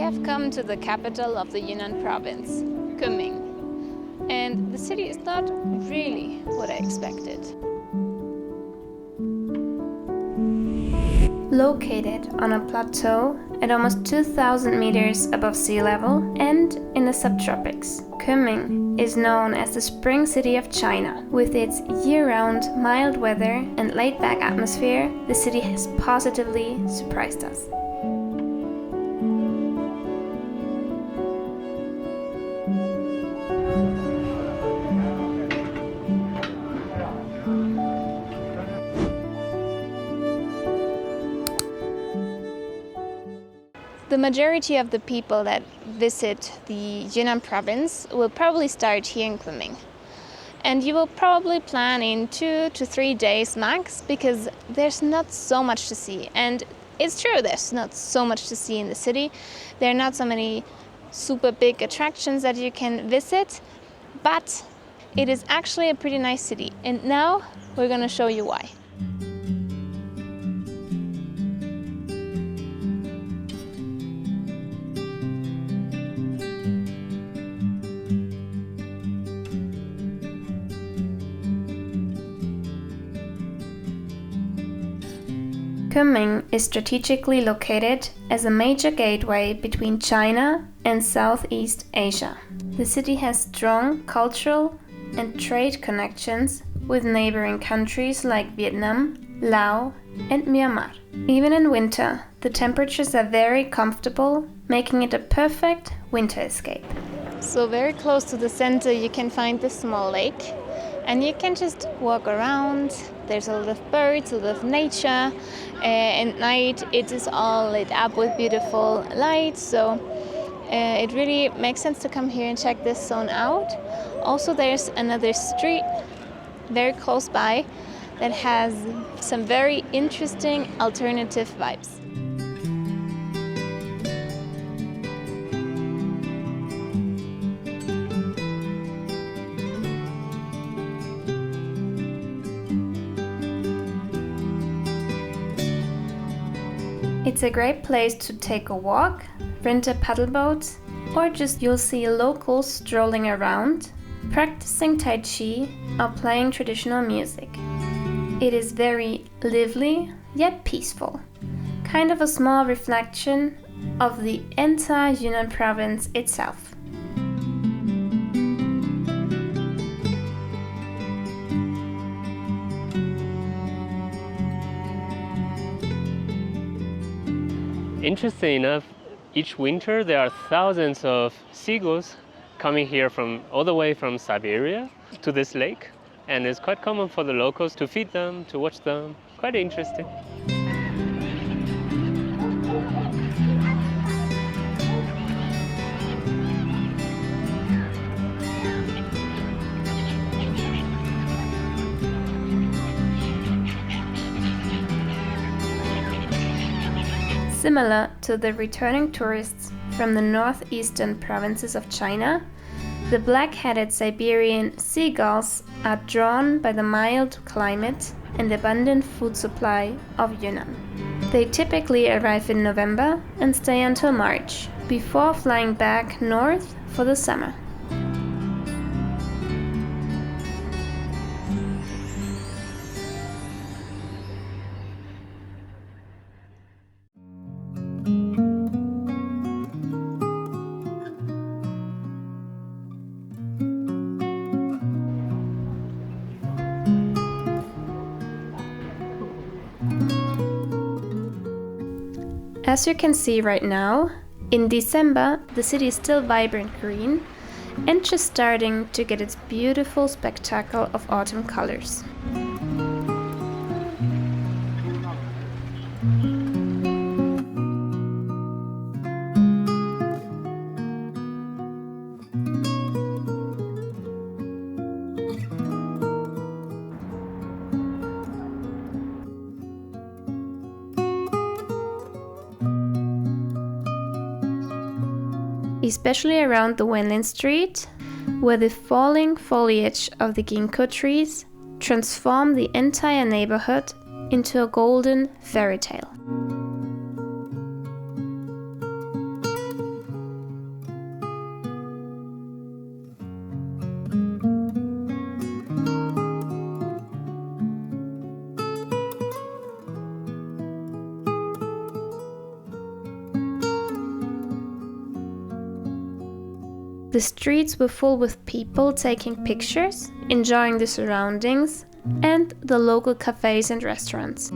have come to the capital of the Yunnan province, Kunming, and the city is not really what I expected. Located on a plateau at almost 2,000 meters above sea level and in the subtropics, Kunming is known as the spring city of China. With its year-round mild weather and laid-back atmosphere, the city has positively surprised us. The majority of the people that visit the Yunnan province will probably start here in Kunming. And you will probably plan in 2 to 3 days max, because there's not so much to see. And it's true, there's not so much to see in the city. There are not so many super big attractions that you can visit, but it is actually a pretty nice city. And now we're going to show you why. Kunming is strategically located as a major gateway between China and Southeast Asia. The city has strong cultural and trade connections with neighboring countries like Vietnam, Laos, and Myanmar. Even in winter, the temperatures are very comfortable, making it a perfect winter escape. So very close to the center you can find this small lake, and you can just walk around. There's a lot of birds, a lot of nature. At night it is all lit up with beautiful lights, so it really makes sense to come here and check this zone out. Also, there's another street very close by that has some very interesting alternative vibes. It's a great place to take a walk, rent a paddle boat, or just you'll see locals strolling around, practicing Tai Chi or playing traditional music. It is very lively yet peaceful, kind of a small reflection of the entire Yunnan province itself. Interesting enough, each winter there are thousands of seagulls coming here from all the way from Siberia to this lake, and it's quite common for the locals to feed them, to watch them. Quite interesting. Similar to the returning tourists from the northeastern provinces of China, the black-headed Siberian seagulls are drawn by the mild climate and abundant food supply of Yunnan. They typically arrive in November and stay until March, before flying back north for the summer. As you can see right now, in December the city is still vibrant green and just starting to get its beautiful spectacle of autumn colors. Especially around the Wenlin Street, where the falling foliage of the ginkgo trees transform the entire neighborhood into a golden fairy tale. The streets were full with people taking pictures, enjoying the surroundings, and the local cafes and restaurants.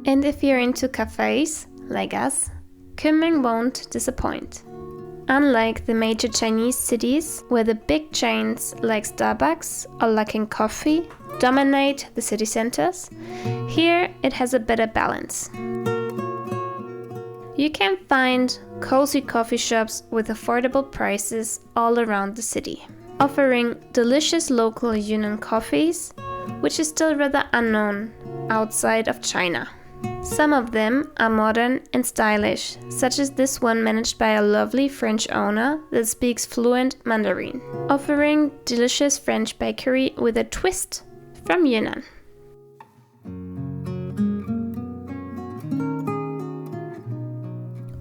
And if you're into cafes, like us, Kunming won't disappoint. Unlike the major Chinese cities, where the big chains like Starbucks or Luckin Coffee dominate the city centers, here it has a better balance. You can find cozy coffee shops with affordable prices all around the city, offering delicious local Yunnan coffees, which is still rather unknown outside of China. Some of them are modern and stylish, such as this one managed by a lovely French owner that speaks fluent Mandarin, offering delicious French bakery with a twist from Yunnan.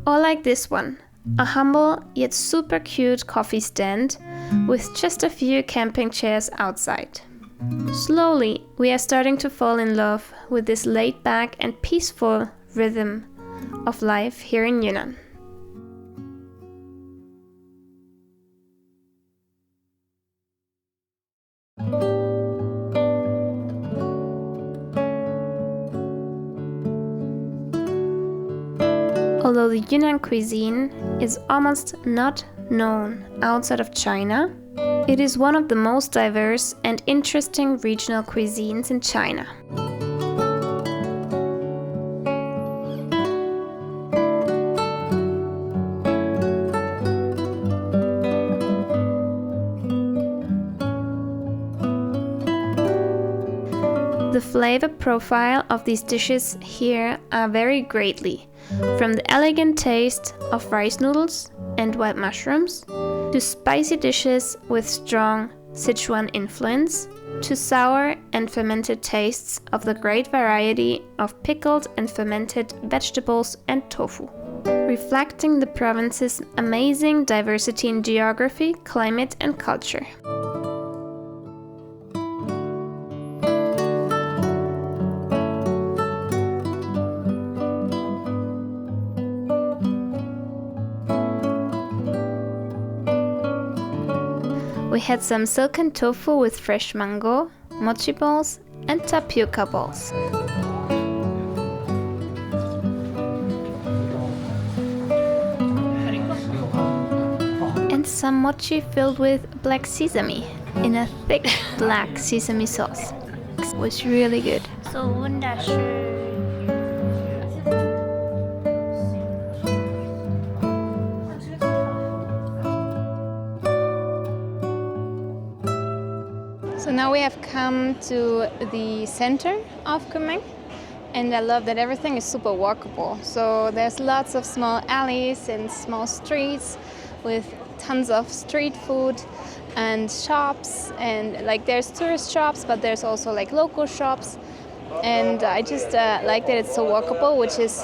Or like this one, a humble yet super cute coffee stand with just a few camping chairs outside. Slowly, we are starting to fall in love with this laid-back and peaceful rhythm of life here in Yunnan. Although the Yunnan cuisine is almost not known outside of China, it is one of the most diverse and interesting regional cuisines in China. The flavor profile of these dishes here are very greatly, from the elegant taste of rice noodles and white mushrooms, to spicy dishes with strong Sichuan influence, to sour and fermented tastes of the great variety of pickled and fermented vegetables and tofu, reflecting the province's amazing diversity in geography, climate, and culture. We had some silken tofu with fresh mango, mochi balls, and tapioca balls. And some mochi filled with black sesame in a thick black sesame sauce. It was really good. So wunderschön. So now we have come to the center of Kunming, and I love that everything is super walkable. So there's lots of small alleys and small streets with tons of street food and shops, and like there's tourist shops, but there's also like local shops. And I just like that it's so walkable, which is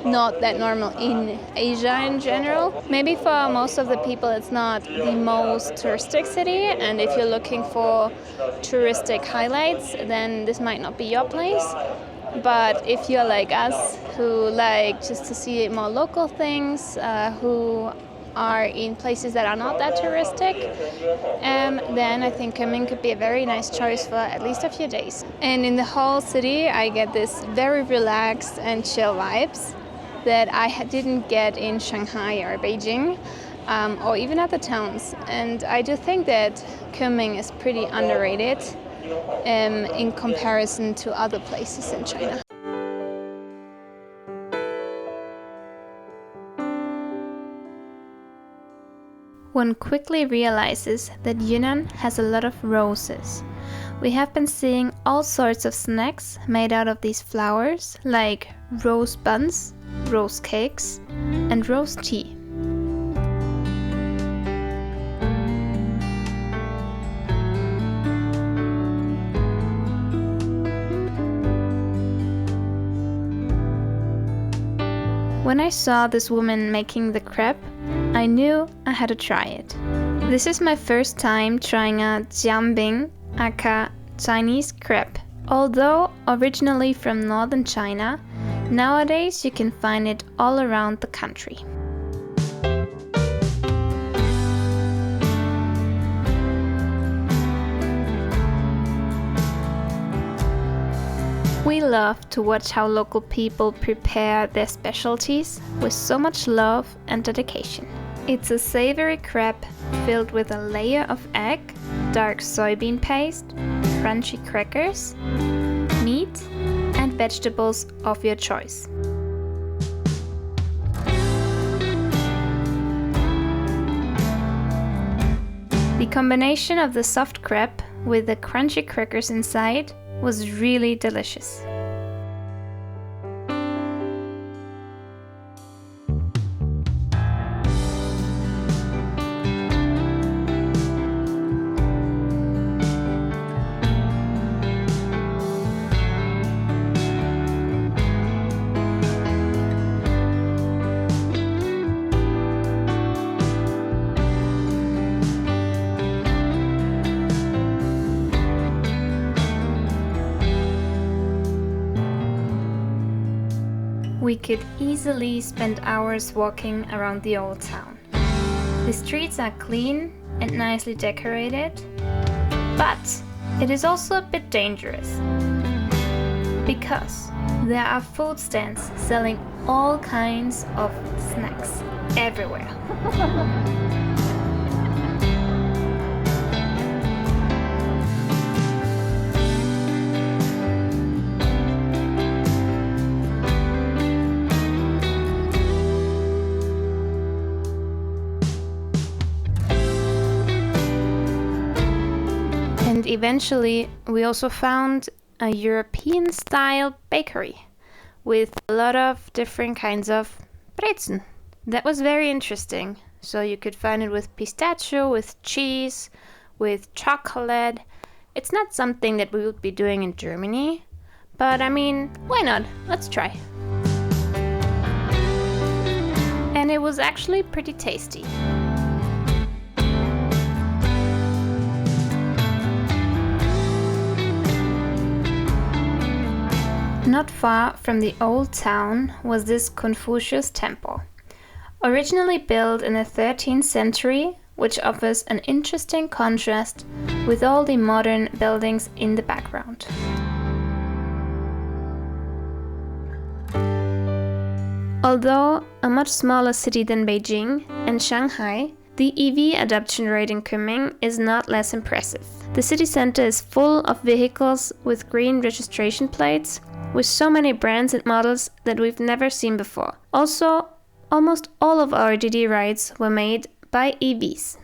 not that normal in Asia in general. Maybe for most of the people it's not the most touristic city, and if you're looking for touristic highlights, then this might not be your place. But if you're like us, who like just to see more local things, who are in places that are not that touristic, then I think Kunming could be a very nice choice for at least a few days. And in the whole city I get this very relaxed and chill vibes that I didn't get in Shanghai or Beijing, or even other towns. And I do think that Kunming is pretty underrated in comparison to other places in China. One quickly realizes that Yunnan has a lot of roses. We have been seeing all sorts of snacks made out of these flowers, like rose buns, rose cakes, and rose tea. When I saw this woman making the crepe, I knew I had to try it. This is my first time trying a jianbing, aka Chinese crepe. Although originally from northern China, nowadays you can find it all around the country. We love to watch how local people prepare their specialties with so much love and dedication. It's a savory crepe filled with a layer of egg, dark soybean paste, crunchy crackers, meat, and vegetables of your choice. The combination of the soft crepe with the crunchy crackers inside was really delicious. We could easily spend hours walking around the old town. The streets are clean and nicely decorated, but it is also a bit dangerous because there are food stands selling all kinds of snacks everywhere. And eventually, we also found a European-style bakery with a lot of different kinds of brezen. That was very interesting. So you could find it with pistachio, with cheese, with chocolate. It's not something that we would be doing in Germany, but I mean, why not? Let's try. And it was actually pretty tasty. Not far from the old town was this Confucius temple, originally built in the 13th century, which offers an interesting contrast with all the modern buildings in the background. Although a much smaller city than Beijing and Shanghai, the EV adoption rate in Kunming is not less impressive. The city center is full of vehicles with green registration plates, with so many brands and models that we've never seen before. Also, almost all of our DD rides were made by EVs.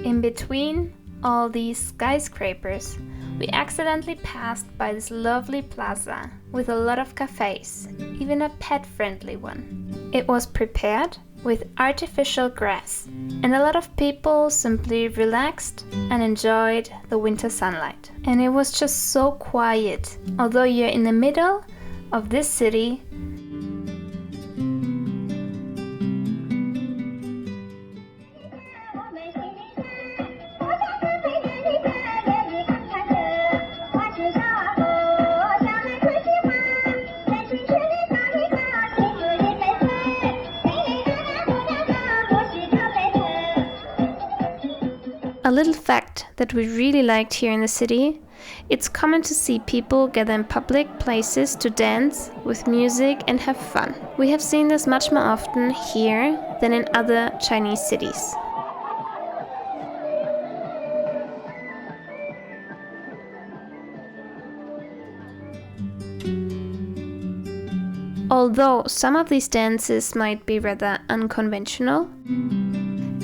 In between all these skyscrapers, we accidentally passed by this lovely plaza with a lot of cafes, even a pet-friendly one. It was prepared with artificial grass, and a lot of people simply relaxed and enjoyed the winter sunlight. And it was just so quiet, although you're in the middle of this city. A little fact that we really liked here in the city: it's common to see people gather in public places to dance with music and have fun. We have seen this much more often here than in other Chinese cities. Although some of these dances might be rather unconventional,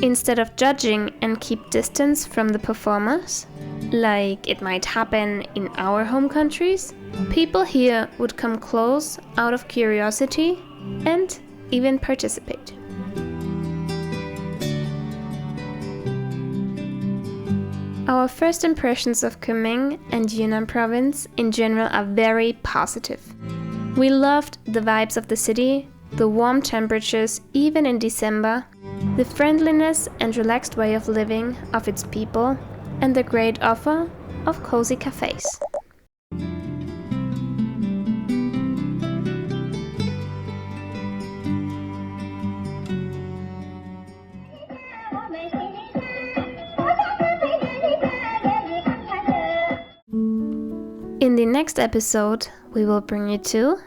instead of judging and keep distance from the performers, like it might happen in our home countries, people here would come close out of curiosity and even participate. Our first impressions of Kunming and Yunnan province in general are very positive. We loved the vibes of the city, the warm temperatures even in December, the friendliness and relaxed way of living of its people, and the great offer of cozy cafes. In the next episode, we will bring you to